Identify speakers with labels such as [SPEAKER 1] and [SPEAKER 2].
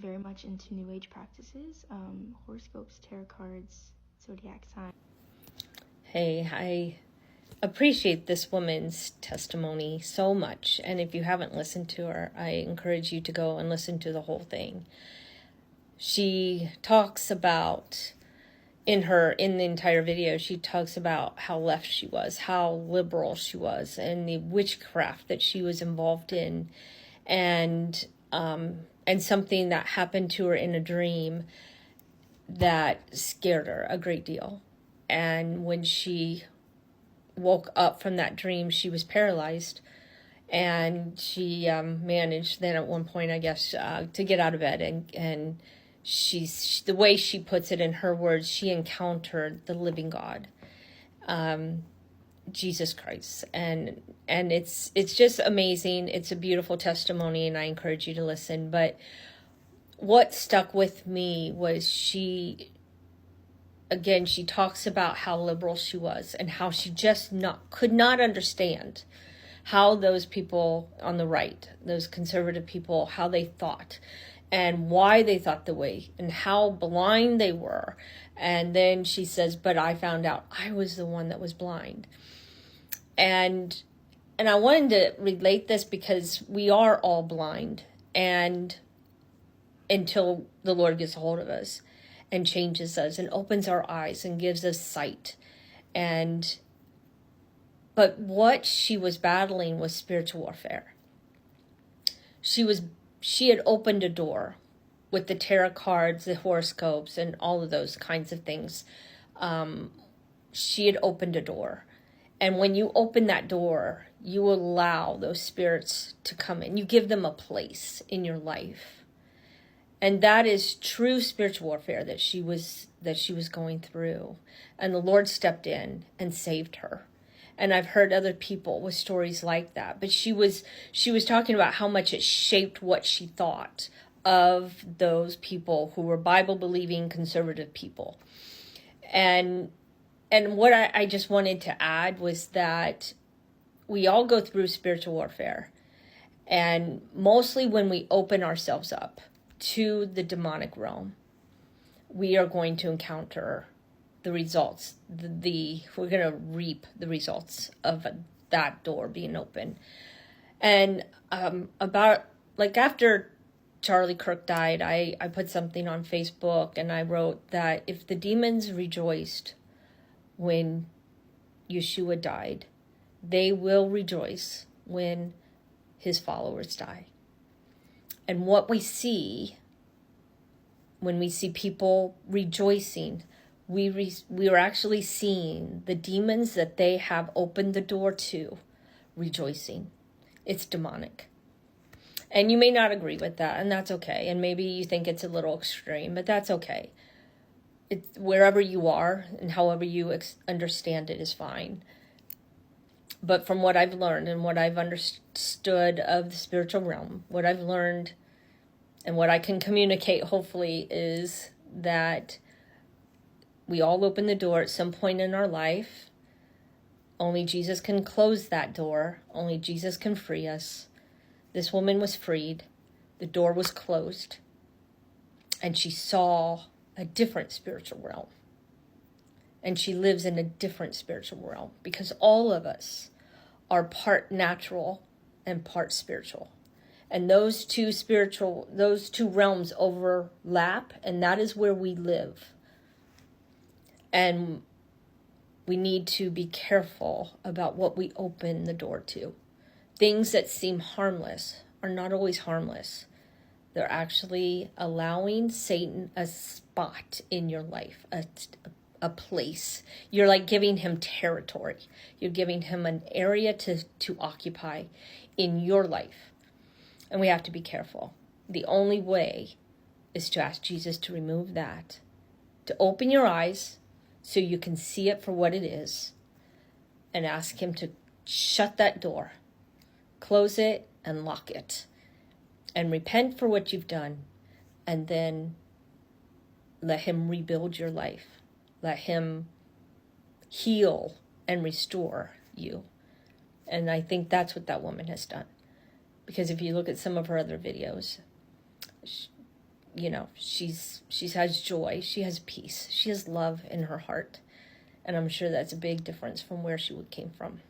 [SPEAKER 1] very much into New Age practices, horoscopes, tarot cards, zodiac signs.
[SPEAKER 2] Hey, I appreciate this woman's testimony so much. And if you haven't listened to her, I encourage you to go and listen to the whole thing. She talks about, in the entire video, she talks about how left she was, how liberal she was, and the witchcraft that she was involved in, and something that happened to her in a dream that scared her a great deal. And when she woke up from that dream, she was paralyzed, and she managed then at one point, I guess, to get out of bed, and she's, the way she puts it in her words, she encountered the living God, Jesus Christ, and it's just amazing. It's a beautiful testimony, and I encourage you to listen. But what stuck with me was she talks about how liberal she was and how she just could not understand how those people on the right, those conservative people, how they thought and why they thought the way and how blind they were. And then she says, but I found out I was the one that was blind. And I wanted to relate this because we are all blind, and until the Lord gets a hold of us and changes us and opens our eyes and gives us sight. But what she was battling was spiritual warfare. She had opened a door with the tarot cards, the horoscopes, and all of those kinds of things. She had opened a door. And when you open that door, you allow those spirits to come in. You give them a place in your life. And that is true spiritual warfare that she was going through. And the Lord stepped in and saved her. And I've heard other people with stories like that. But she was talking about how much it shaped what she thought of those people who were Bible-believing conservative people. And what I just wanted to add was that we all go through spiritual warfare. And mostly when we open ourselves up to the demonic realm, we are going to encounter the results. We're going to reap the results of that door being open. And after Charlie Kirk died, I put something on Facebook, and I wrote that if the demons rejoiced when Yeshua died, they will rejoice when his followers die. And what we see when we see people rejoicing, we are actually seeing the demons that they have opened the door to rejoicing. It's demonic. And you may not agree with that, and that's okay. And maybe you think it's a little extreme, but that's okay. It's wherever you are and however you understand it is fine. But from what I've learned and what I've understood of the spiritual realm, what I've learned and what I can communicate, hopefully, is that we all open the door at some point in our life. Only Jesus can close that door. Only Jesus can free us. This woman was freed. The door was closed. And she saw a different spiritual realm. And she lives in a different spiritual realm, because all of us are part natural and part spiritual. And those two realms overlap, and that is where we live. And we need to be careful about what we open the door to. Things that seem harmless are not always harmless. They're actually allowing Satan a spot in your life, a place. You're like giving him territory. You're giving him an area to occupy in your life. And we have to be careful. The only way is to ask Jesus to remove that, to open your eyes so you can see it for what it is, and ask him to shut that door, close it, and lock it, and repent for what you've done, and then let him rebuild your life. Let him heal and restore you. And I think that's what that woman has done. Because if you look at some of her other videos, you know, she has joy, she has peace, she has love in her heart. And I'm sure that's a big difference from where she came from.